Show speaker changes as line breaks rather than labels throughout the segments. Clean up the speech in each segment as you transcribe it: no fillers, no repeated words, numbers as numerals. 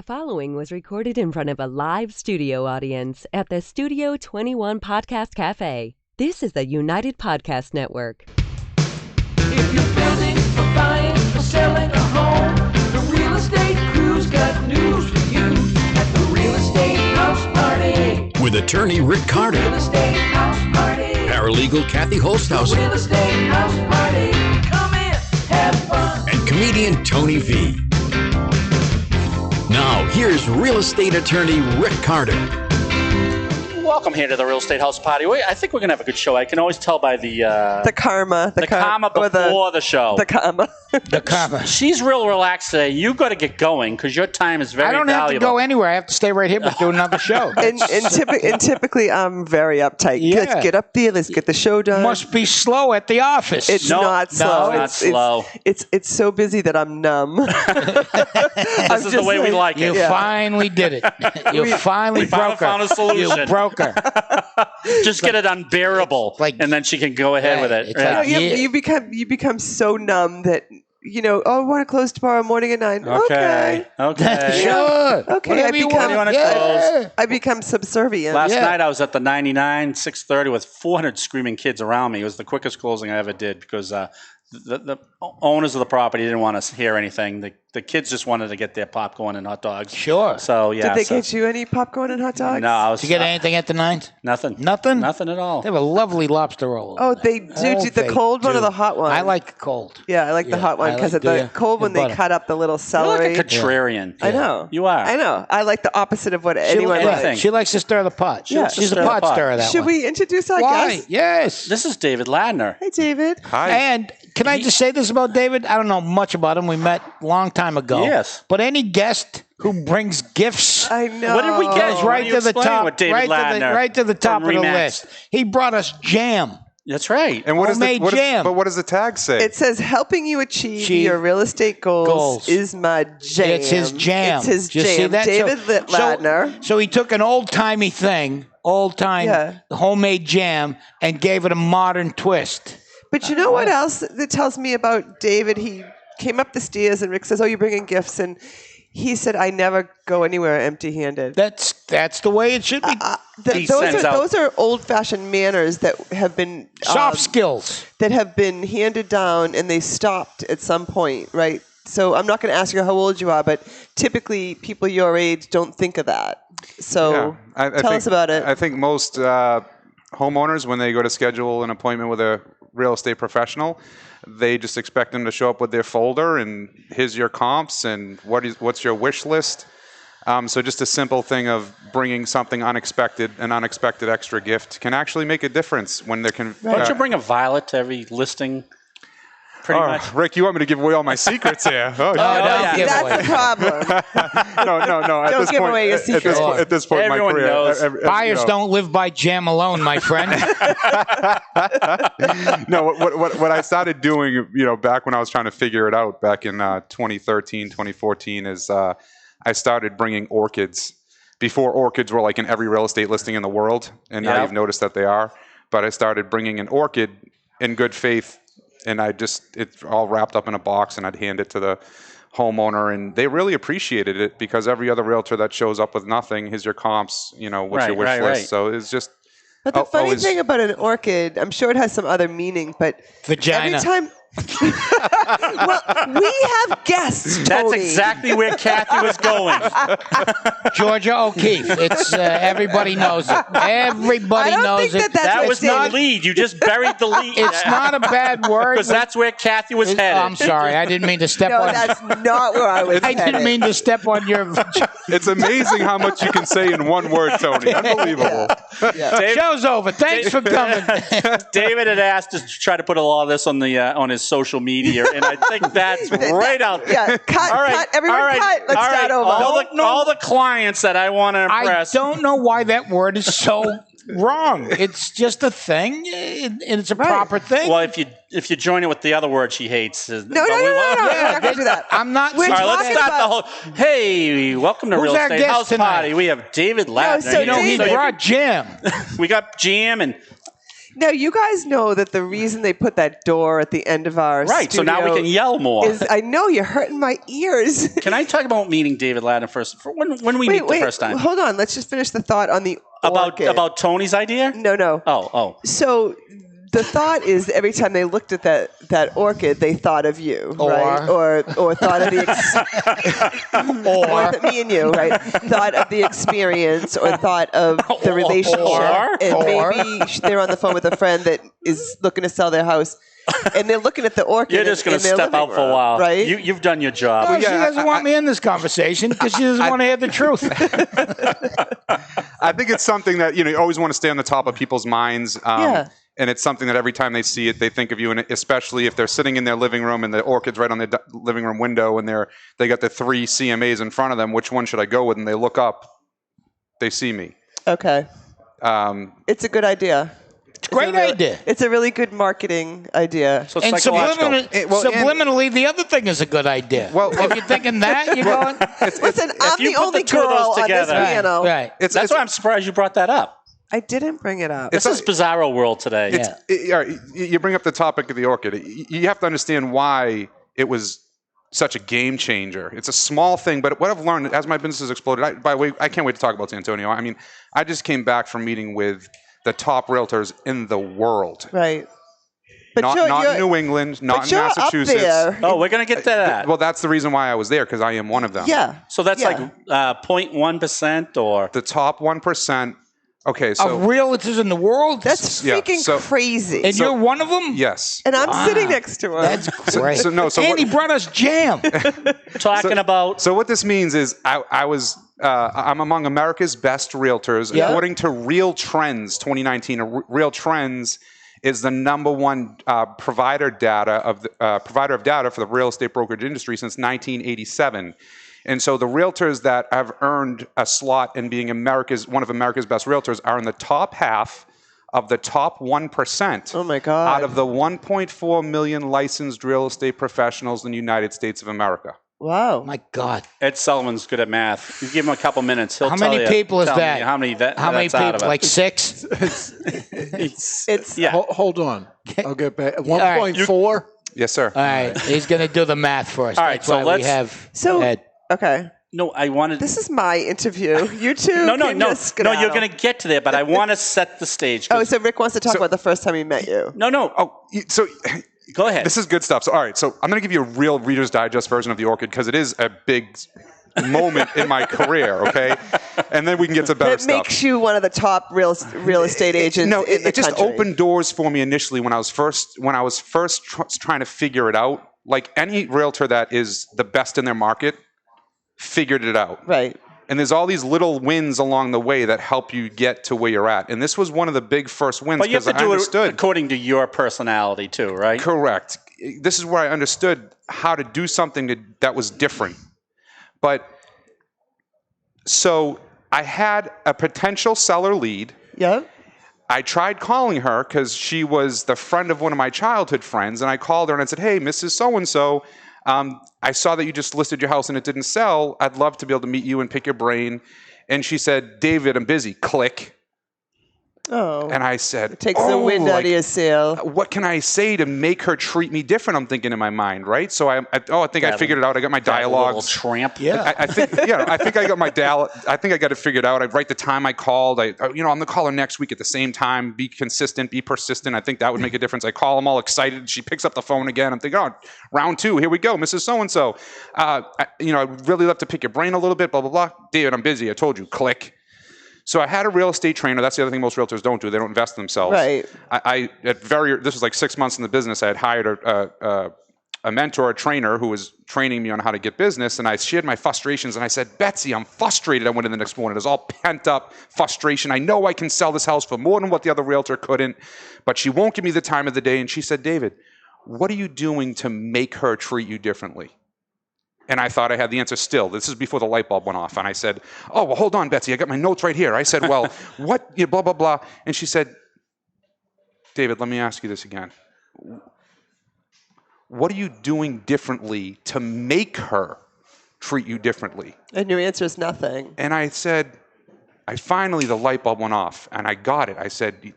The following was recorded in front of a live studio audience at the Studio 21 Podcast Café. This is the United Podcast Network.
If you're building or buying or selling a home, the Real Estate Crew's got news for you at the Real Estate House Party.
With attorney Rick Carter,
Real Estate House Party.
paralegal Kathy Holtshouser,
Real Estate House Party. Come in, have fun.
and comedian Tony V. Now, here's real estate attorney Rick Carter.
Welcome here to the Real Estate House Party. I think we're going to have a good show. I can always tell by the
karma.
The karma before the show.
The karma.
The karma.
She's real relaxed today. You got to get going because your time is very valuable.
I don't have to go anywhere. I have to stay right here but do another show.
and typically, I'm very uptight.
Yeah.
Let's get up there. Let's get the show done.
Must be slow at the office.
It's not slow.
It's not slow.
It's so busy that I'm numb.
This is the way we like it.
You finally did it. You finally broke her.
found a solution.
You broke her.
Just get it unbearable, and then she can go ahead with it.
It's like,
you become so numb that I want to close tomorrow morning at 9. Okay.
Sure.
Okay.
Whatever you want.
I become subservient.
Last night I was at the 99, 6:30 with 400 screaming kids around me. It was the quickest closing I ever did because the owners of the property didn't want to hear anything. The kids just wanted to get their popcorn and hot dogs.
Sure.
So, yeah.
Did they get you any popcorn and hot dogs?
No, I was.
Did you get anything at the Nines?
Nothing.
Nothing?
Nothing at all.
They have a lovely lobster roll.
Oh, they do. The cold one or the hot one?
I like the cold.
Yeah, I like the hot one because at the cold one they cut up the little
You're
celery.
like a contrarian.
I know.
You are.
I know. I like the opposite of what anyone
anything.
likes.
She likes to stir the pot.
Yeah.
She's a
Stir the
pot
pot.
stirrer, that
Should
one.
we introduce our
Why?
guest?
Yes.
This is David Ladner.
Hey, David.
Hi.
And can I just say this about David? I don't know much about him. We met a long time ago.
Yes.
But any guest who brings gifts
I know.
What did we get?
is
Why
right
don't you
to the
explain
top,
what David Ladner
right to the top of
from
the
Remax?
list. He brought us jam.
That's right.
And what
Homemade jam.
But what does the tag say?
It says, helping you achieve your real estate goals is my jam.
It's his jam.
It's his
Did you see
jam.
that?
David Ladner.
So he took an old-timey thing, homemade jam, and gave it a modern twist.
But you know what else that tells me about David? He came up the stairs and Rick says, you're bringing gifts. And he said, I never go anywhere empty-handed.
That's the way it should be.
Those are old-fashioned manners that have been
Soft skills.
that have been handed down, and they stopped at some point, right? So I'm not going to ask you how old you are, but typically people your age don't think of that. So tell us about it.
I think most homeowners, when they go to schedule an appointment with a real estate professional, they just expect them to show up with their folder and here's your comps and what's your wish list. So just a simple thing of bringing something unexpected, an unexpected extra gift can actually make a difference when there can.
Don't you bring a violet to every listing? Pretty much.
Rick, you want me to give away all my secrets here? Oh,
That's the problem.
No. At
Don't
this
give
away
your secrets.
At this point in my
Everyone
career,
knows.
Buyers don't live by jam alone, my friend.
No, what I started doing, back when I was trying to figure it out back in 2013, 2014, is I started bringing orchids. Before, orchids were like in every real estate listing in the world, and now you've noticed that they are. But I started bringing an orchid in good faith, and it's all wrapped up in a box, and I'd hand it to the homeowner, and they really appreciated it because every other realtor that shows up with nothing, here's your comps, what's your wish list.
Right.
So it's just.
But the funny thing about an orchid, I'm sure it has some other meaning, but
Vagina.
every time. Well, we have guests, Tony.
That's exactly where Kathy was going.
Georgia O'Keeffe. It's everybody knows it. Everybody knows it.
That was the lead. You just buried the lead.
It's not a bad word.
Because that's where Kathy was headed.
I'm sorry. I didn't mean to step on.
No, that's not where I was
I didn't mean to step on your.
It's amazing how much you can say in one word, Tony. Unbelievable.
Show's over. Thanks for coming.
David had asked us to try to put a lot of this on his social media, and I think that's right out there.
Yeah, cut. Everyone cut. Let's start over.
All the clients that I want to impress.
I don't know why that word is so wrong. It's just a thing, and it's a proper thing.
Well, if you join it with the other word she hates.
No. We're not going to do that.
I'm not.
We're
All right, let's start the whole. Hey, welcome to
Who's
Real
our
Estate
guest
House
tonight?
Party. We have David Ladner.
so
he brought jam.
We got jam and.
Now, you guys know that the reason they put that door at the end of our
Right, so now we can yell more.
I know, you're hurting my ears.
Can I talk about meeting David Ladner first? When we meet the first time?
Hold on. Let's just finish the thought on the orchid.
About Tony's idea?
No.
Oh.
So the thought is every time they looked at that orchid, they thought of you, right? Or thought of the or me and you, right? Thought of the experience or thought of the relationship. And maybe they're on the phone with a friend that is looking to sell their house. And they're looking at the orchid.
You're just going to step out for a while,
right?
You've done your job.
No, she doesn't want me in this conversation because she doesn't want to hear the truth.
I think it's something that you always want to stay on the top of people's minds. And it's something that every time they see it, they think of you. And especially if they're sitting in their living room and the orchid's right on their living room window, and they got the 3 CMAs in front of them. Which one should I go with? And they look up, they see me.
Okay. It's a good idea.
It's a great idea.
It's a really good marketing idea.
So
and subliminally, the other thing is a good idea. Well, if you're thinking that, you're going.
Listen, I'm the only girl on this panel.
Right.
That's why I'm surprised you brought that up.
I didn't bring it up.
This is Bizarro World today.
You bring up the topic of the orchid. You have to understand why it was such a game changer. It's a small thing, but what I've learned as my business has exploded. By the way, I can't wait to talk about San Antonio. I mean, I just came back from meeting with the top realtors in the world.
Right. But
not in New England, not in Massachusetts.
Up there.
Oh, we're going to get to that.
Well, that's the reason why I was there, because I am one of them.
Yeah.
So that's like 0.1% or?
The top 1%. Okay, so
of realtors in the world?
That's freaking crazy.
And you're one of them?
Yes.
And I'm sitting next to her.
That's great. And he brought us jam.
Talking about.
So what this means is I'm among America's best realtors according to Real Trends 2019. Real Trends is the #1 provider of data for the real estate brokerage industry since 1987. And so the realtors that have earned a slot in being one of America's best realtors are in the top half of the top 1%.
Oh my God.
Out of the 1.4 million licensed real estate professionals in the United States of America.
Wow.
My God.
Ed Sullivan's good at math. You give him a couple minutes. How
many people is that?
How many
people? Like 6?
It's
hold on. I'll get back. 1.4?
Yes, sir.
All right. He's going to do the math for us.
All right.
That's
So
why
let's.
we have Ed.
Okay.
No, I wanted.
This is my interview. You two.
No.
You're
Going to get to there, but I want to set the stage.
Oh, so Rick wants to talk about the first time he met you.
No.
Oh, so
go ahead.
This is good stuff. So, all right. So I'm going to give you a real Reader's Digest version of the orchid because it is a big moment in my career. Okay, and then we can get to better stuff.
It makes you one of the top real estate agents.
No,
in the
it just
country.
opened doors for me initially when I was first trying to figure it out. Like any realtor that is the best in their market figured it out.
Right.
And there's all these little wins along the way that help you get to where you're at. And this was one of the big first wins
because I understood.
But you have to do
it according to your personality too, right?
Correct. This is where I understood how to do something that was different. But so I had a potential seller lead.
Yep.
I tried calling her because she was the friend of one of my childhood friends. And I called her and I said, hey, Mrs. So-and-so, I saw that you just listed your house and it didn't sell. I'd love to be able to meet you and pick your brain. And she said, David, I'm busy. Click.
Oh.
And I said,
it takes the wind out of your sail.
What can I say to make her treat me different? I'm thinking in my mind, right? So I think I figured it out. I got my dialogue.
Little tramp.
Yeah.
I think I got my I think I got it figured out. I write the time I called. I'm gonna call her next week at the same time. Be consistent. Be persistent. I think that would make a difference. I call them all excited. She picks up the phone again. I'm thinking, oh, round 2. Here we go, Mrs. So-and-so. I'd really love to pick your brain a little bit. Blah blah blah. David, I'm busy. I told you. Click. So I had a real estate trainer. That's the other thing most realtors don't do. They don't invest in themselves.
Right.
This was like 6 months in the business. I had hired a mentor, a trainer who was training me on how to get business. And I shared my frustrations. And I said, Betsy, I'm frustrated. I went in the next morning. It was all pent up frustration. I know I can sell this house for more than what the other realtor couldn't, but she won't give me the time of the day. And she said, David, what are you doing to make her treat you differently? And I thought I had the answer still. This is before the light bulb went off. And I said, oh, well, hold on, Betsy. I got my notes right here. I said, well, what, blah, blah, blah. And she said, David, let me ask you this again. What are you doing differently to make her treat you differently?
And your answer is nothing.
And I said, the light bulb went off. And I got it. I said,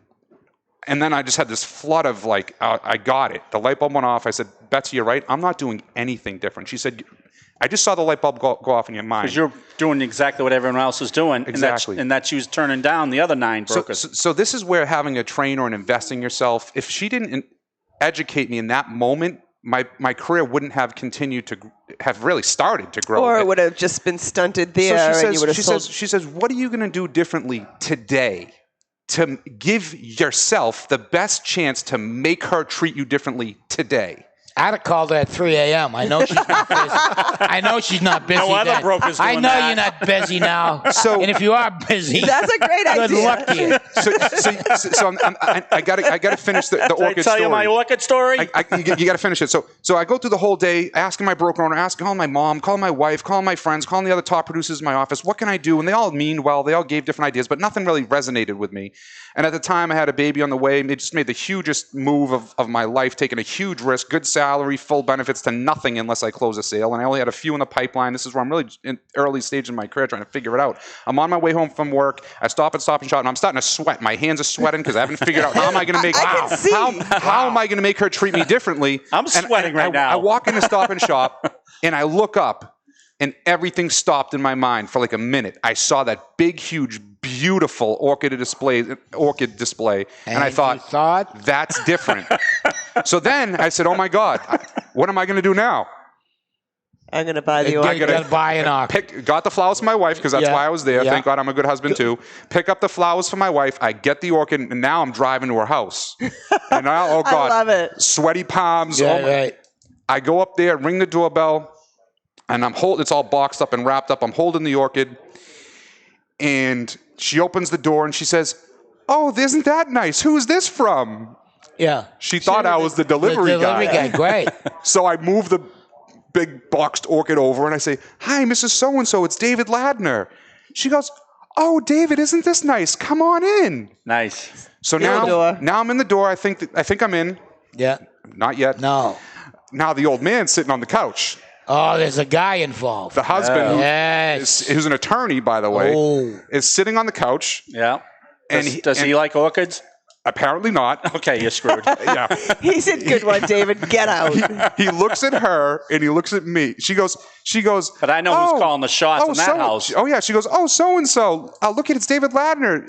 And then I just had this flood of like, I got it. The light bulb went off. I said, Betsy, you're right. I'm not doing anything different. She said, I just saw the light bulb go off in your mind.
Because you're doing exactly what everyone else is doing.
Exactly.
And that she was turning down the other 9 brokers.
So this is where having a trainer and investing yourself, if she didn't educate me in that moment, my career wouldn't have continued to have really started to grow.
Or it would have just been stunted there.
She says, what are you going to do differently today to give yourself the best chance to make her treat you differently today?
I'd have called her at 3 a.m. I know she's not busy. I know she's not busy.
No other brokers doing
I know
that.
You're not busy now. And if you are busy,
that's a great idea.
Good luck to you.
So I got to finish the orchid story.
Did I tell you my orchid story?
You got to finish it. So I go through the whole day asking my broker owner, calling my mom, calling my wife, calling my friends, calling the other top producers in my office. What can I do? And they all mean well. They all gave different ideas, but nothing really resonated with me. And at the time, I had a baby on the way. It just made the hugest move of my life, taking a huge risk, good salary, full benefits to nothing unless I close a sale. And I only had a few in the pipeline. This is where I'm really in early stage in my career trying to figure it out. I'm on my way home from work. I stop at Stop and Shop, and I'm starting to sweat. My hands are sweating because I haven't figured out how am I going to make how am I going to make her treat me differently.
I'm sweating right now.
I walk into Stop and Shop, and I look up, and everything stopped in my mind for like a minute. I saw that big, huge, beautiful orchid display, and I thought, that's different. So then I said, oh my God, what am I going to do now?
I'm going to buy the orchid.
You got to buy an orchid.
Got the flowers for my wife because that's why I was there. Thank God I'm a good husband too. Pick up the flowers for my wife. I get the orchid, and now I'm driving to her house. And now, oh God,
I love it.
Sweaty palms.
Yeah, right.
I go up there, ring the doorbell, and it's all boxed up and wrapped up. I'm holding the orchid, and she opens the door and she says, "Oh, isn't that nice? Who's this from?"
Yeah.
She thought I was the delivery guy.
Great.
So I move the big boxed orchid over and I say, "Hi, Mrs. So-and-so, it's David Ladner." She goes, "Oh, David, isn't this nice? Come on in."
Nice.
So now I'm in the door. I think I'm in.
Yeah.
Not yet.
No.
Now the old man's sitting on the couch.
Oh, there's a guy involved.
The husband,
Yes.
who's an attorney, by the way,
Oh.
is sitting on the couch.
Yeah. Does he like orchids?
Apparently not.
Okay, you're screwed.
Yeah.
He said, "Good one, David. Get out."
He looks at her and he looks at me. She goes.
But I know who's calling the shots in that house.
Oh yeah. She goes, "Oh, so and so. Look at it's David Ladner."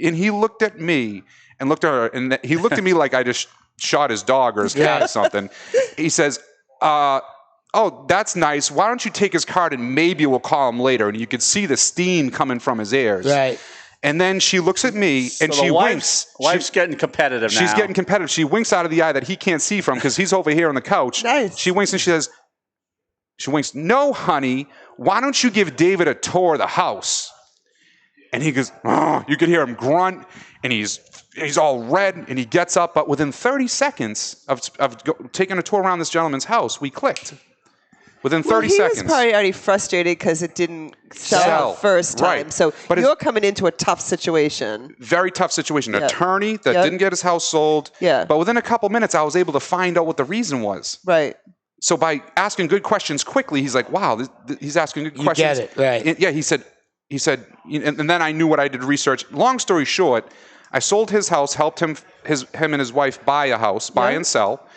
And he looked at me and looked at her, and he looked at me like I just shot his dog or his cat or something. He says, "Oh, that's nice. Why don't you take his card and maybe we'll call him later?" And you could see the steam coming from his ears.
Right.
And then she looks at me and she winks.
Wife's getting competitive now.
She's getting competitive. She winks out of the eye that he can't see from because he's over here on the couch.
Nice.
She winks and she winks, "No, honey, why don't you give David a tour of the house?" And he goes, "Oh," you could hear him grunt, and he's all red, and he gets up. But within 30 seconds of taking a tour around this gentleman's house, we clicked. Within 30 seconds.
He was probably already frustrated because it didn't sell the first time.
Right.
So
But
you're coming into a tough situation.
Very tough situation. An
Yep.
attorney that
Yep.
didn't get his house sold.
Yeah.
But within a couple minutes, I was able to find out what the reason was.
Right.
So by asking good questions quickly, he's like, "Wow, he's asking good questions."
You get it, right.
And, yeah, he said, and then I knew what I did research. Long story short, I sold his house, helped him and his wife buy a house, buy and sell.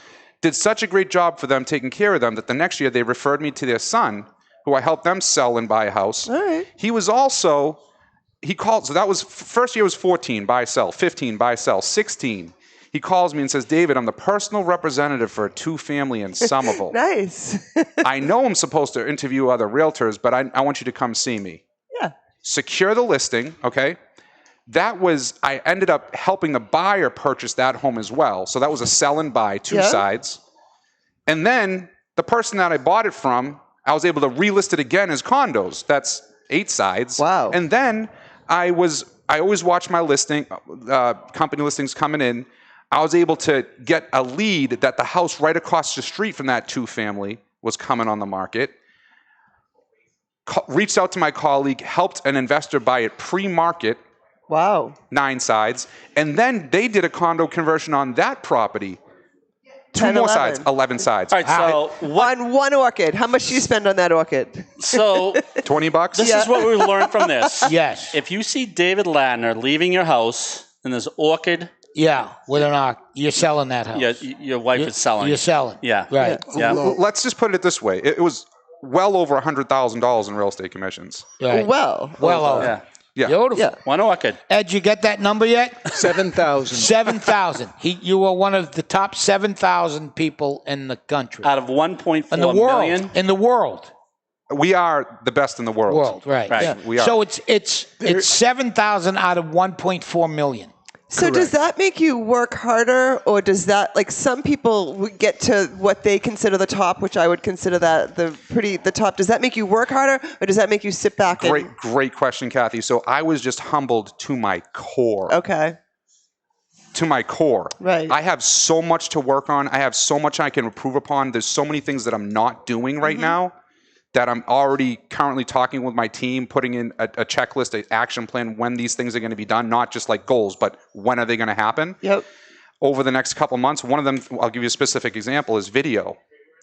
Did such a great job for them, taking care of them, that the next year they referred me to their son, who I helped them sell and buy a house.
All right.
He called, so that was, first year was 14, buy, sell, 15, buy, sell, 16. He calls me and says, "David, I'm the personal representative for a 2-family in Somerville.
Nice.
I know I'm supposed to interview other realtors, but I want you to come see me."
Yeah.
Secure the listing, okay? I ended up helping the buyer purchase that home as well. So that was a sell and buy, two sides. And then the person that I bought it from, I was able to relist it again as condos. That's 8 sides.
Wow.
And then I always watch my listing, company listings coming in. I was able to get a lead that the house right across the street from that 2-family was coming on the market. Reached out to my colleague, helped an investor buy it pre-market.
Wow.
9 sides. And then they did a condo conversion on that property. 2 more
11.
sides, 11 sides.
All right, so
On one orchid. How much do you spend on that orchid?
So
$20?
this is what we learned from this.
Yes.
If you see David Ladner leaving your house and there's orchid
Yeah, with an arc. You're selling that house.
Yeah, your wife is selling.
You're selling.
Yeah.
Right.
Yeah.
Let's just put it this way. It was well over $100,000 in real estate commissions.
Right.
Well
over.
Yeah.
Yeah.
Beautiful.
Yeah.
One orchid.
Ed, you get that number yet?
7,000.
7,000. You were one of the top 7,000 people in the country.
Out of 1.4
in the world.
million?
In the world.
We are the best in the world.
Right.
Right.
Yeah.
We are.
So it's 7,000 out of 1.4 million.
So does that make you work harder, or does that, like, some people would get to what they consider the top, which I would consider that the top. Does that make you work harder, or does that make you sit back?
Great question, Kathy. So I was just humbled to my core.
Okay.
To my core.
Right.
I have so much to work on. I have so much I can improve upon. There's so many things that I'm not doing right now that I'm already currently talking with my team, putting in a checklist, an action plan, when these things are going to be done, not just like goals, but when are they going to happen?
Yep.
Over the next couple months. One of them, I'll give you a specific example, is video.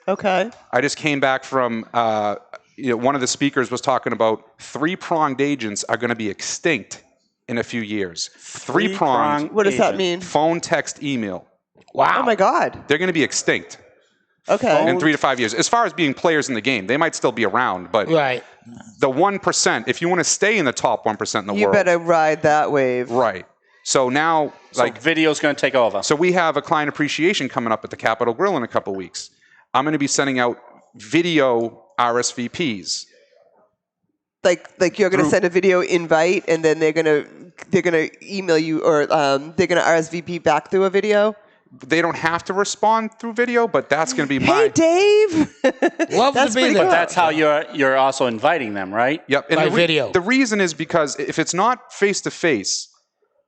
Okay.
I just came back from, one of the speakers was talking about 3-pronged agents are going to be extinct in a few years. 3-pronged.
What does that mean?
Phone, text, email.
Wow.
Oh my God.
They're going to be extinct.
Okay.
In 3 to 5 years. As far as being players in the game, they might still be around, but
Right.
the 1%, if you want to stay in the top 1% in the
You
world.
better ride that wave.
Right. So now,
video's going to take over.
So we have a client appreciation coming up at the Capitol Grill in a couple weeks. I'm going to be sending out video RSVPs.
Like you're going to send a video invite, and then they're gonna email you, or they're gonna RSVP back through a video.
They don't have to respond through video, but that's going to be
Hey, Dave.
Love to be there.
But that's how you're also inviting them, right?
Yep. And
By video.
The reason is because if it's not face to face,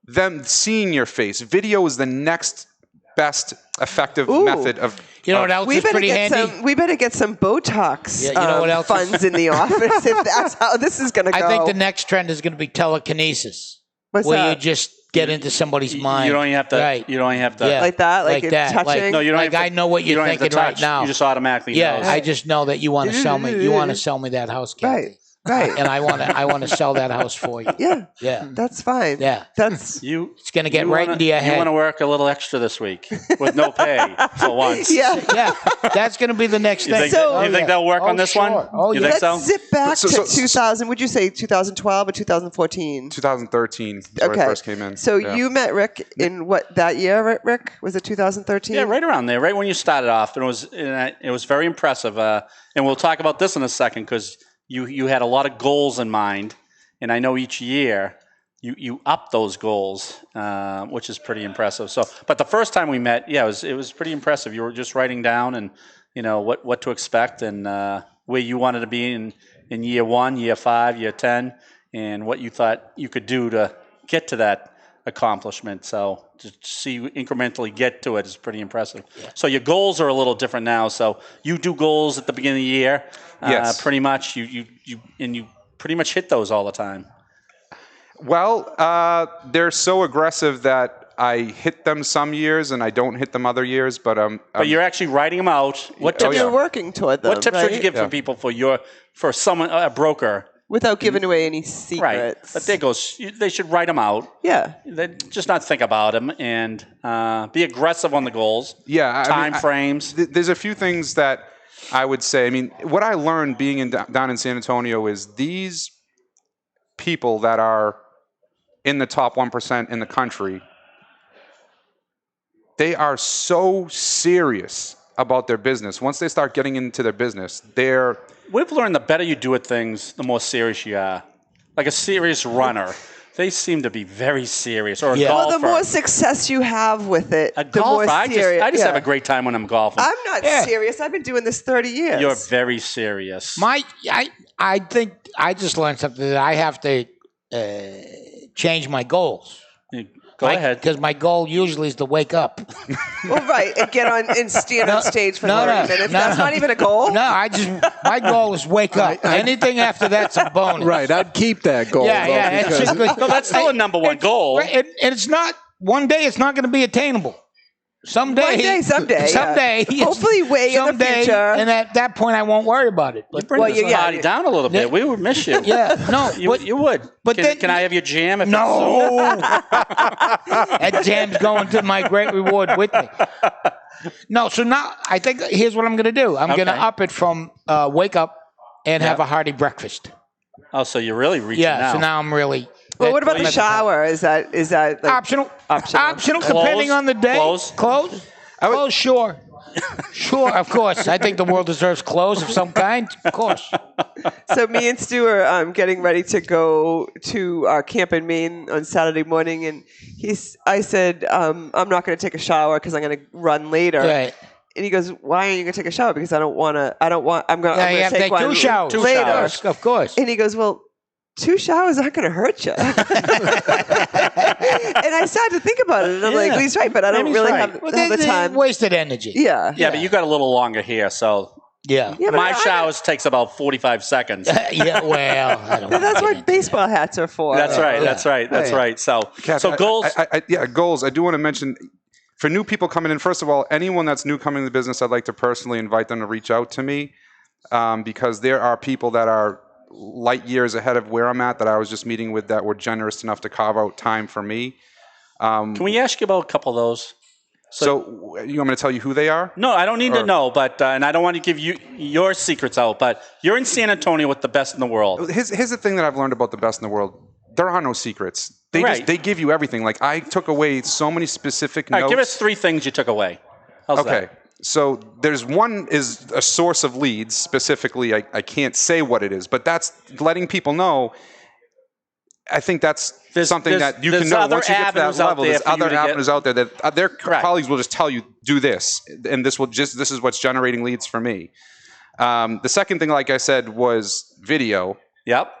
them seeing your face, video is the next best effective method of.
You know what else is pretty handy?
We better get some Botox
you know what else
funds in the office if that's how this is going to go.
I think the next trend is going to be telekinesis.
What's
where
that?
you just get into somebody's mind.
You don't even have to.
Right.
You don't even have to.
Yeah.
Like that, like
Like
you're
that.
touching.
Like-
No, you don't.
Like,
have to,
I know what you're
you don't have to
thinking right
touch.
now.
You just automatically
Yeah,
know.
I just know that you want to sell me. You want to sell me that house, Kathy.
Right.
And I want to sell that house for you.
Yeah.
Yeah.
That's fine.
Yeah.
That's
It's going to get right into your
You
head.
want to work a little extra this week with no pay for once.
yeah.
Yeah, that's going to be the next
You
thing.
think, you think they'll work on this one?
Oh,
You
yeah.
think so?
Let's zip back
So-
to 2000. Would you say 2012 or 2014?
2013 is when I first came in.
So
Yeah.
you met Rick in what, that year, Rick? Was it 2013?
Yeah, right around there, right when you started off, and it was very impressive. And we'll talk about this in a second because you had a lot of goals in mind, and I know each year you up those goals, which is pretty impressive. So, but the first time we met, yeah, it was pretty impressive. You were just writing down and what to expect and where you wanted to be in year 1, year 5, year 10, and what you thought you could do to get to that accomplishment. So to see you incrementally get to it is pretty impressive. Yeah. So your goals are a little different now. So you do goals at the beginning of the year.
Yes.
Pretty much you pretty much hit those all the time.
Well, they're so aggressive that I hit them some years and I don't hit them other years. But
you're actually writing them out. What tips?
You're working toward them.
What tips would you give for people for someone a broker?
Without giving away any secrets.
Right, but they should write them out.
Yeah.
They just not think about them and be aggressive on the goals.
Yeah,
time frames.
There's a few things that I would say. I mean, what I learned being down in San Antonio is these people that are in the top 1% in the country, they are so serious about their business. Once they start getting into their business,
We've learned the better you do at things, the more serious you are. Like a serious runner. They seem to be very serious. Or a golfer.
Well, the more success you have with it, the more serious.
I just have a great time when I'm golfing.
I'm not serious. I've been doing this 30 years.
You're very serious.
I think I just learned something that I have to change my goals.
Go ahead.
Because my goal usually is to wake up.
Well, right, and get on and stand on stage for 30 minutes. That's not even a goal.
No, my goal is wake up. Anything after that's a bonus.
Right, I'd keep that goal.
Yeah,
though,
yeah.
No, that's still a number one goal.
And it's not, one day it's not going to be attainable. Someday.
One day, someday.
Someday.
Yeah. Hopefully way in the future.
And at that point, I won't worry about it. But,
Bring this party down a little bit. We would miss you.
Yeah, no.
You would.
But
Can I have your jam? If
no. That jam's going to my great reward with me. No, so now I think here's what I'm going to do. I'm going to up it from wake up and have a hearty breakfast.
Oh, so you're really reaching out.
Yeah, so now I'm really...
Well, what about the shower? Is that like
optional? Optional, depending on the day. Clothes? Clothes, sure. Sure, of course. I think the world deserves clothes of some kind. Of course.
So me and Stu are getting ready to go to our camp in Maine on Saturday morning, and I said, I'm not going to take a shower because I'm going to run later.
Right.
And he goes, why aren't you going to take a shower? Because I'm going to take one
two showers
later.
Of course.
And he goes, well, 2 showers aren't going to hurt you. And I started to think about it, and I'm like, well, he's right, but I don't really have the time.
Wasted energy.
Yeah.
Yeah, but you got a little longer here, so...
Yeah.
My showers takes about 45 seconds.
Yeah, well, I don't know.
That's what baseball hats are for.
That's right. So goals...
goals. I do want to mention... For new people coming in, first of all, anyone that's new coming to the business, I'd like to personally invite them to reach out to me because there are people that are light years ahead of where I'm at that I was just meeting with that were generous enough to carve out time for me.
Can we ask you about a couple of those?
So you want me to tell you who they are?
No, I don't need to know, but and I don't want to give you your secrets out, but you're in San Antonio with the best in the world.
Here's the thing that I've learned about the best in the world. There are no secrets. They give you everything. Like I took away so many specific notes.
All right, give us 3 things you took away. How's that?
So there's one is a source of leads. Specifically, I can't say what it is, but that's letting people know. I think that's something that you can know once you get to that level. There's other avenues out there that their colleagues will just tell you, do this, and this is what's generating leads for me. The second thing, like I said, was video.
Yep.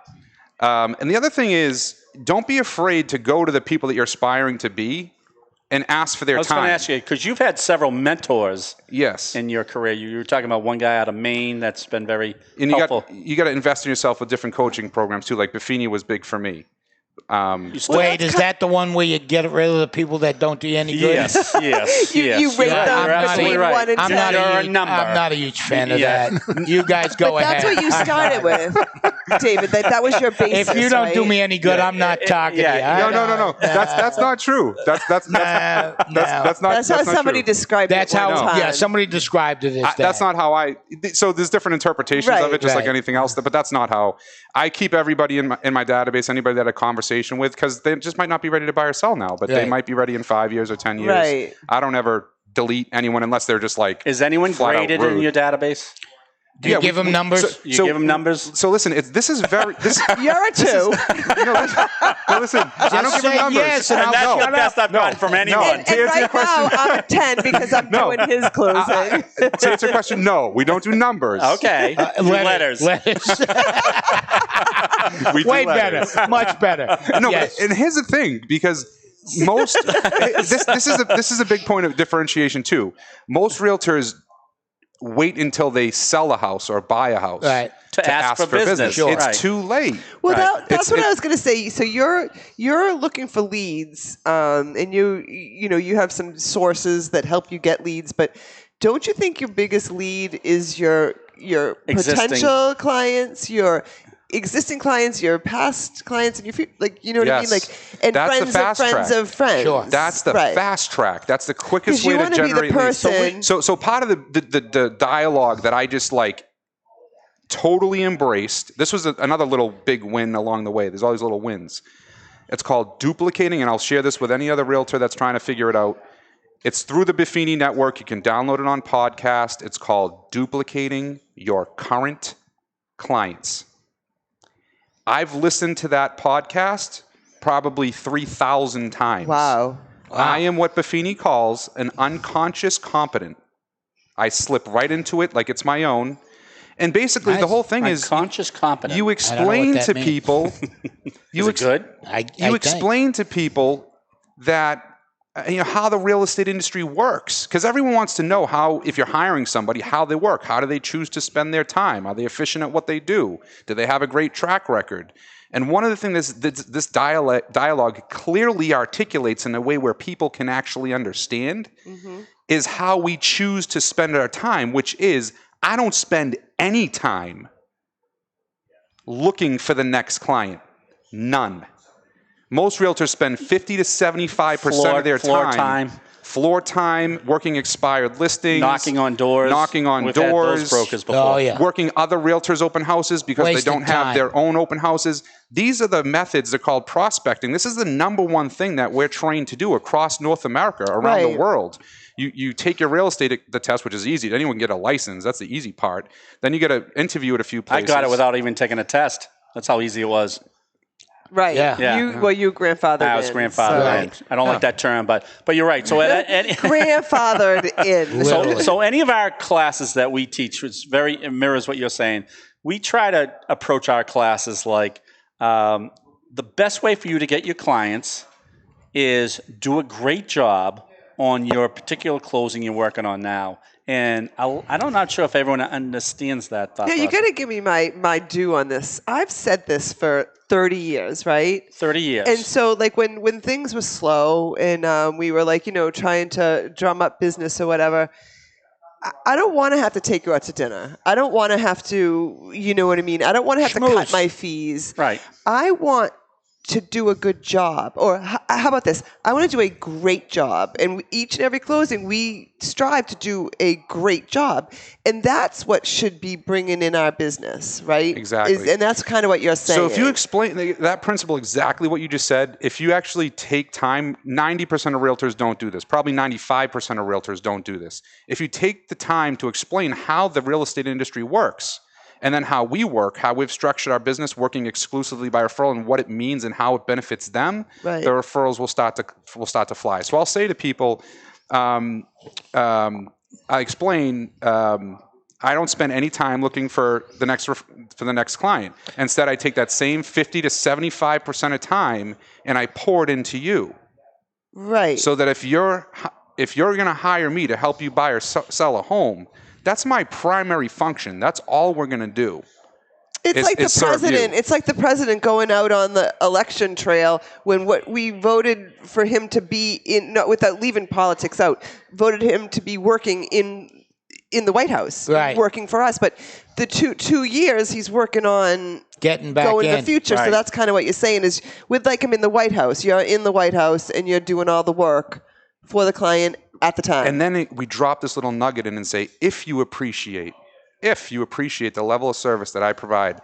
And the other thing is, don't be afraid to go to the people that you're aspiring to be and ask for their time.
I was going to ask you, because you've had several mentors
yes.
in your career. You were talking about one guy out of Maine that's been very helpful.
You got to invest in yourself with different coaching programs, too. Like Buffini was big for me.
Wait, is that the one where you get rid of the people that don't do any good?
Yes.
You rate them between 1 and 10.
I'm not a huge fan of that. You guys go ahead.
That's what you started with, David. That was your basis.
If you don't do me any good, I'm not talking to you.
No. That's not true. That's
how somebody described it.
That's how somebody described it as
that's not how I. So there's different interpretations of it, just like anything else. But that's not how I keep everybody in my database. Anybody that I conversation with, because they just might not be ready to buy or sell now, but they might be ready in 5 years or 10 years.
Right.
I don't ever delete anyone unless they're just like.
Is anyone graded in your database?
Do you give them numbers?
You give them numbers?
So listen, this is very...
You're a 2.
Listen, I don't give them numbers.
Yes, and
that's the best I've gotten from anyone.
And right now, I'm a 10 because I'm doing his closing.
To answer your question, no, we don't do numbers.
Okay.
Letters. Way better. Much better.
No,
yes.
And here's the thing, because most... this is a big point of differentiation, too. Most realtors wait until they sell a house or buy a house
to ask for business.
Sure. It's too late.
Well, that's what I was going to say. So you're looking for leads, and you have some sources that help you get leads. But don't you think your biggest lead is your potential clients, your existing clients, your past clients, and your you know what I mean, like, and
that's
friends of friends of friends.
Sure.
That's the fast track. That's the quickest way to generate
be the person.
leads. So part of the dialogue that I just like totally embraced. This was another little big win along the way. There's all these little wins. It's called duplicating, and I'll share this with any other realtor that's trying to figure it out. It's through the Buffini Network. You can download it on podcast. It's called Duplicating Your Current Clients. I've listened to that podcast probably 3,000 times.
Wow.
I am what Buffini calls an unconscious competent. I slip right into it like it's my own. And basically, the whole thing is
unconscious competent.
You explain to people.
Is it good?
You explain to people that how the real estate industry works, because everyone wants to know how, if you're hiring somebody, how they work. How do they choose to spend their time? Are they efficient at what they do? Do they have a great track record? And one of the things this dialogue clearly articulates in a way where people can actually understand is how we choose to spend our time, which is I don't spend any time looking for the next client. None. Most realtors spend 50 to 75% of their floor time, working expired listings,
knocking on doors. We've had those brokers before.
Oh, yeah.
Working other realtors' open houses because they don't have their own open houses. These are the methods. They're called prospecting. This is the number one thing that we're trained to do across North America, around the world. You take your real estate the test, which is easy. Anyone can get a license. That's the easy part. Then you get to interview at a few places.
I got it without even taking a test. That's how easy it was.
Right.
Yeah.
You grandfathered
I was
in.
grandfathered in. I don't like that term, but you're right. So
grandfathered in.
So any of our classes that we teach, which mirrors what you're saying, we try to approach our classes like the best way for you to get your clients is do a great job on your particular closing you're working on now. And I'm not sure if everyone understands that thought.
Yeah, you got to give me my due on this. I've said this for 30 years, right?
30 years.
And so, like, when things were slow and we were, like, trying to drum up business or whatever, I don't want to have to take you out to dinner. I don't want to have to, you know what I mean? I don't want to have to cut my fees.
Right.
I want to do a good job. Or how about this? I want to do a great job. And each and every closing, we strive to do a great job. And that's what should be bringing in our business, right?
Exactly.
And that's kind of what you're saying.
So if you explain that principle exactly what you just said, if you actually take time, 90% of realtors don't do this. Probably 95% of realtors don't do this. If you take the time to explain how the real estate industry works, and then how we work, how we've structured our business, working exclusively by referral, and what it means and how it benefits them, the referrals will start to fly. So I'll say to people, I explain, I don't spend any time looking for the next client. Instead, I take that same 50 to 75% of time and I pour it into you.
Right.
So that if you're going to hire me to help you buy or sell a home, that's my primary function. That's all we're going to do.
It's like the president. It's like the president going out on the election trail when what we voted for him to be in, without leaving politics out, voted him to be working in the White House, working for us. But the 2 years he's working on
getting back
going
in
the future.
Right.
So that's kind of what you're saying is with like him in the White House. You're in the White House and you're doing all the work for the client at the time.
And then we drop this little nugget in and say, if you appreciate the level of service that I provide,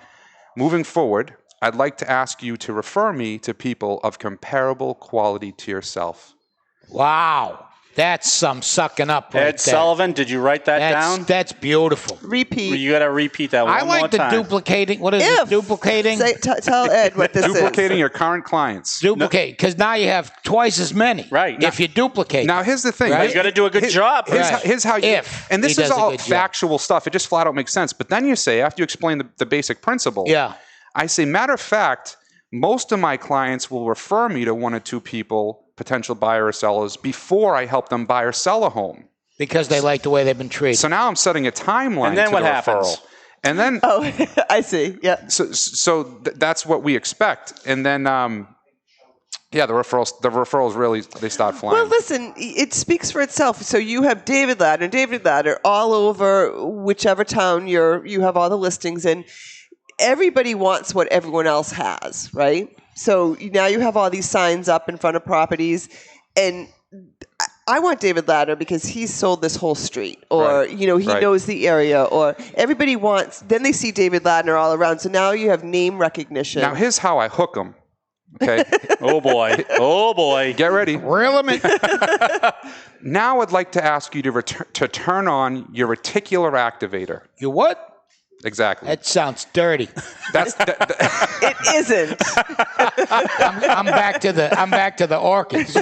moving forward, I'd like to ask you to refer me to people of comparable quality to yourself.
Wow. That's some sucking up right
Ed Sullivan, did you write that down?
That's beautiful.
Repeat.
You got to repeat that one more time.
I like the duplicating. What is it? Duplicating?
Tell Ed what this is.
Duplicating your current clients.
Duplicate, because now you have twice as many.
Right.
If you duplicate.
Now, here's the thing.
You got to do a good job.
Here's how you... And this is all factual stuff. It just flat out makes sense. But then you say, after you explain the basic principle, I say, matter of fact, most of my clients will refer me to one or two people, potential buyer or sellers, before I help them buy or sell a home.
Because they like the way they've been treated.
So now I'm setting a timeline
and then
to
what
the
happens?
referral. And then...
Oh, I see. Yeah.
So that's what we expect. And then... the referrals really, they start flying.
Well, listen, it speaks for itself. So you have David Ladner all over whichever town you have all the listings in. Everybody wants what everyone else has, right? So now you have all these signs up in front of properties, and I want David Ladner because he's sold this whole street, or he knows the area, or everybody wants. Then they see David Ladner all around. So now you have name recognition.
Now here's how I hook them. Okay.
Oh boy.
Get ready.
Reel them in.
Now I'd like to ask you to turn on your reticular activator.
You what?
Exactly.
That sounds dirty.
It isn't.
I'm back to the orchids.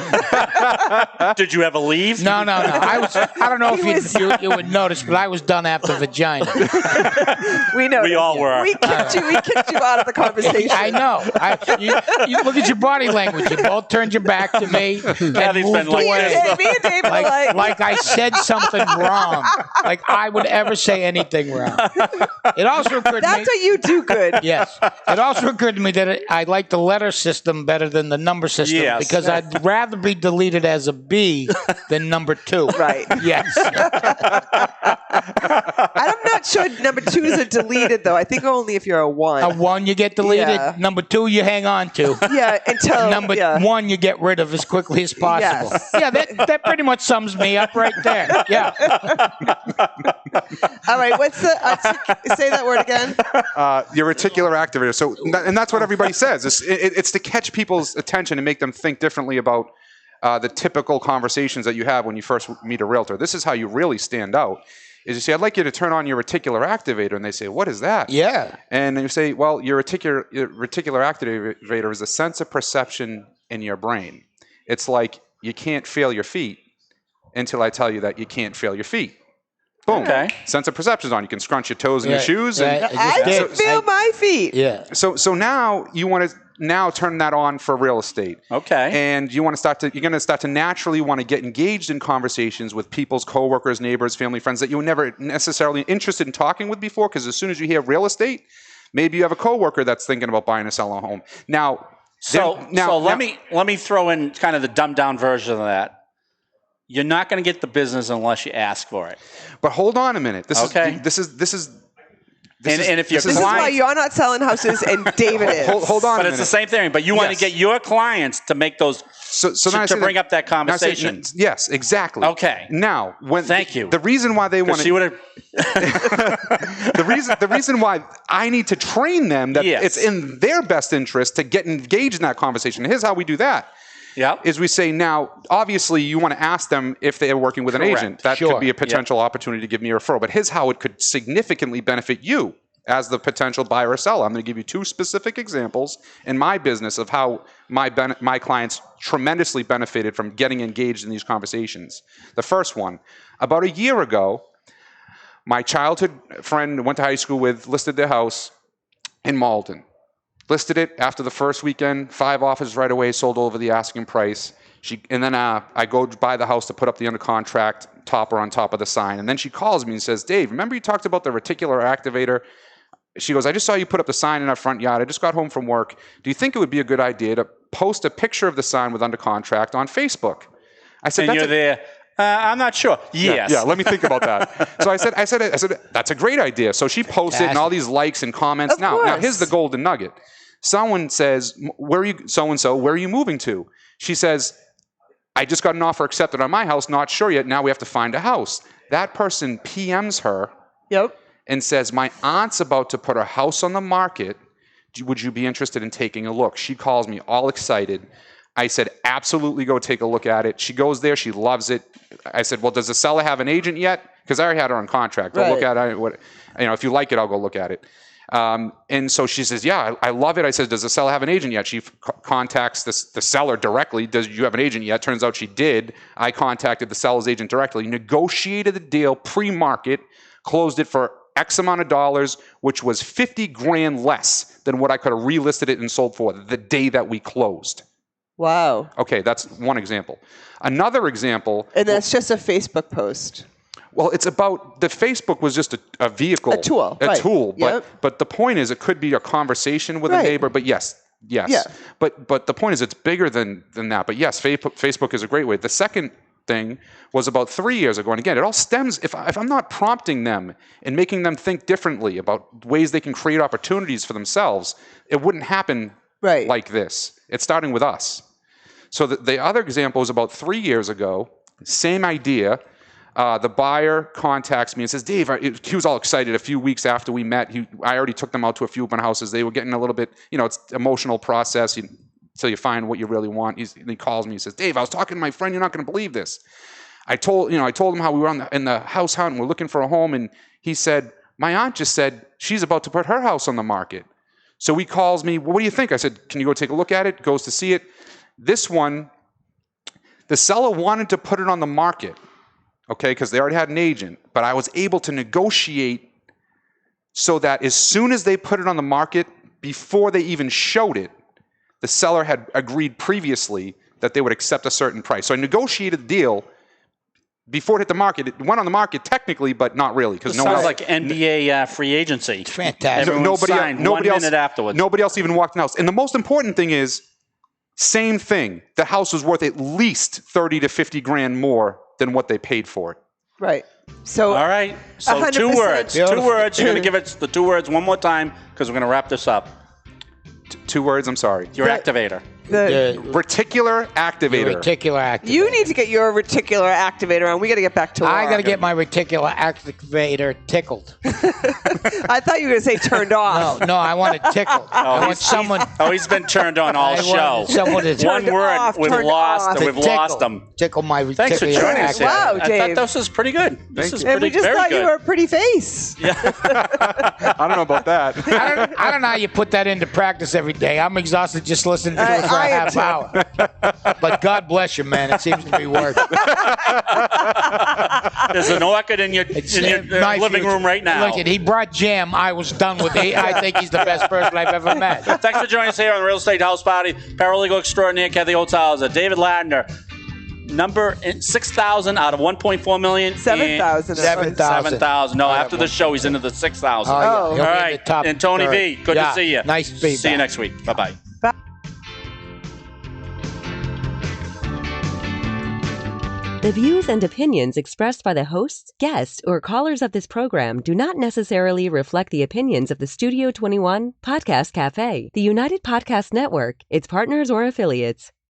Did you ever leave?
No. I don't know if you would notice, but I was done after vagina.
We know.
We all were.
We kicked you out of the conversation.
I know. You look at your body language. You both turned your back to me and moved away.
Me and Dave
like I said something wrong. Like I would ever say anything wrong. It also occurred to me.
That's what you do good.
Yes. It also occurred to me that I like the letter system better than the number system
Yes.
because I'd rather be deleted as a B than number 2.
Right.
Yes.
I'm not sure number 2s are deleted, though. I think only if you're a 1.
A 1 you get deleted.
Yeah.
Number 2 you hang on to.
Yeah, until
Number 1 you get rid of as quickly as possible.
Yes.
Yeah, that pretty much sums me up right there. Yeah.
All right, what's the say that word again?
Your reticular activator. So, and that's what everybody says. It's to catch people's attention and make them think differently about the typical conversations that you have when you first meet a realtor. This is how you really stand out. Is you say, I'd like you to turn on your reticular activator, and they say, what is that?
Yeah.
And you say, well, your reticular activator is a sense of perception in your brain. It's like you can't feel your feet until I tell you that you can't feel your feet. Boom.
Okay.
Sense of perception's on. You can scrunch your toes in your shoes. And
I can feel my feet.
Yeah.
So now you want to turn that on for real estate.
Okay.
And you're going to start to naturally want to get engaged in conversations with people's coworkers, neighbors, family, friends that you were never necessarily interested in talking with before. Because as soon as you hear real estate, maybe you have a coworker that's thinking about buying or selling a home. Now,
let me throw in kind of the dumbed down version of that. You're not going to get the business unless you ask for it.
But hold on a minute. This
Okay.
is
And if your
This is why you're not selling houses and David is.
hold on.
But
a
it's the
minute.
same thing. But you want to get your clients to make those to bring up that conversation.
Yes, exactly.
Okay.
Now,
Thank you.
The reason why they want
She would have.
the reason why I need to train them that
Yes.
it's in their best interest to get engaged in that conversation. Here's how we do that.
Yeah.
Is we say now, obviously, you want to ask them if they are working with an
Correct.
agent. That
Sure.
could be a potential opportunity to give me a referral. But here's how it could significantly benefit you as the potential buyer or seller. I'm going to give you 2 specific examples in my business of how my clients tremendously benefited from getting engaged in these conversations. The first one, about a year ago, my childhood friend went to high school with, listed their house in Malden. Listed it after the first weekend, 5 offers right away, sold over the asking price. And then I go buy the house to put up the under contract topper on top of the sign. And then she calls me and says, Dave, remember you talked about the reticular activator? She goes, I just saw you put up the sign in our front yard. I just got home from work. Do you think it would be a good idea to post a picture of the sign with under contract on Facebook? I said,
And you're there. I'm not sure. Yes.
Yeah, let me think about that. So I said, that's a great idea. So she posted and all these likes and comments.
Of
Now,
course.
here's the golden nugget. Someone says, where are you, so-and-so, where are you moving to? She says, I just got an offer accepted on my house, not sure yet. Now we have to find a house. That person PMs her
Yep.
and says, my aunt's about to put her house on the market. Would you be interested in taking a look? She calls me all excited. I said, absolutely go take a look at it. She goes there. She loves it. I said, well, does the seller have an agent yet? Because I already had her on contract. Go look at it. If you like it, I'll go look at it. And so she says, yeah, I love it. I said, does the seller have an agent yet? She contacts the seller directly. Do you have an agent yet? Turns out she did. I contacted the seller's agent directly, negotiated the deal pre-market, closed it for X amount of dollars, which was $50,000 less than what I could have relisted it and sold for the day that we closed.
Wow.
Okay, that's one example. Another example.
And that's just a Facebook post.
Well, it's about the Facebook was just a vehicle,
A tool, right.
But the point is, it could be a conversation with a neighbor. But yes.
Yeah.
But the point is, it's bigger than that. But yes, Facebook is a great way. The second thing was about 3 years ago, and again, it all stems. If I'm not prompting them and making them think differently about ways they can create opportunities for themselves, it wouldn't happen like this. It's starting with us. So the other example is about 3 years ago. Same idea. The buyer contacts me and says, Dave, he was all excited a few weeks after we met. I already took them out to a few open houses. They were getting a little bit, it's emotional process until you find what you really want. He calls me and says, Dave, I was talking to my friend. You're not going to believe this. I told him how we were in the house hunt and we're looking for a home. And he said, my aunt just said she's about to put her house on the market. So he calls me, well, what do you think? I said, can you go take a look at it? Goes to see it. This one, the seller wanted to put it on the market. Okay, because they already had an agent, but I was able to negotiate so that as soon as they put it on the market, before they even showed it, the seller had agreed previously that they would accept a certain price. So I negotiated the deal before it hit the market. It went on the market technically, but not really because
It
no one
sounds
else.
like NBA free agency.
It's fantastic.
Everyone signed
nobody
1
else,
minute afterwards.
Nobody else even walked in the house. And the most important thing is, same thing. The house was worth at least 30 to 50 grand more than what they paid for it.
Right. So
All right. So
100%.
two words.
Beautiful.
2 words. You're going to give it the 2 words one more time because we're going to wrap this up.
2 words. I'm sorry.
Your activator.
the,
Reticular activator.
Reticular activator.
you need to get your reticular activator on. We got to get back to
I
our-
got to get my reticular activator tickled.
I thought you were going to say turned off.
No, I want it tickled. I want someone.
He's been turned on all
I
show.
want someone to
One
Turned
word.
off,
We've
turned
lost.
off.
We've
tickle,
lost him.
Tickle my reticular
Thanks for joining us.
activator.
here.
Wow,
I
Dave.
thought this was pretty good. This is
And we
pretty
just
very
thought
good.
you were a pretty face.
I don't know about that.
I don't know how you put that into practice every day. I'm exhausted just listening to it for
I
a
am
half
too.
hour. But God bless you, man. It seems to be working.
There's an orchid in your,
My
living
future.
room right now.
Look, he brought jam. I was done with it. I think he's the best person I've ever met.
Thanks for joining us here on the Real Estate House Party. Paralegal extraordinaire Kathy Holtshouser, David Ladner. Number 6,000 out of 1.4 million.
7,000.
7,000.
7,000. No, after the show, he's into the 6,000.
Oh,
Oh.
yeah.
All
He'll be in
right.
the top
And Tony
third.
V, good
Yeah,
to see you.
nice to be
See you
back.
next week. Bye-bye.
The views and opinions expressed by the hosts, guests, or callers of this program do not necessarily reflect the opinions of the Studio 21 Podcast Café, the United Podcast Network, its partners, or affiliates.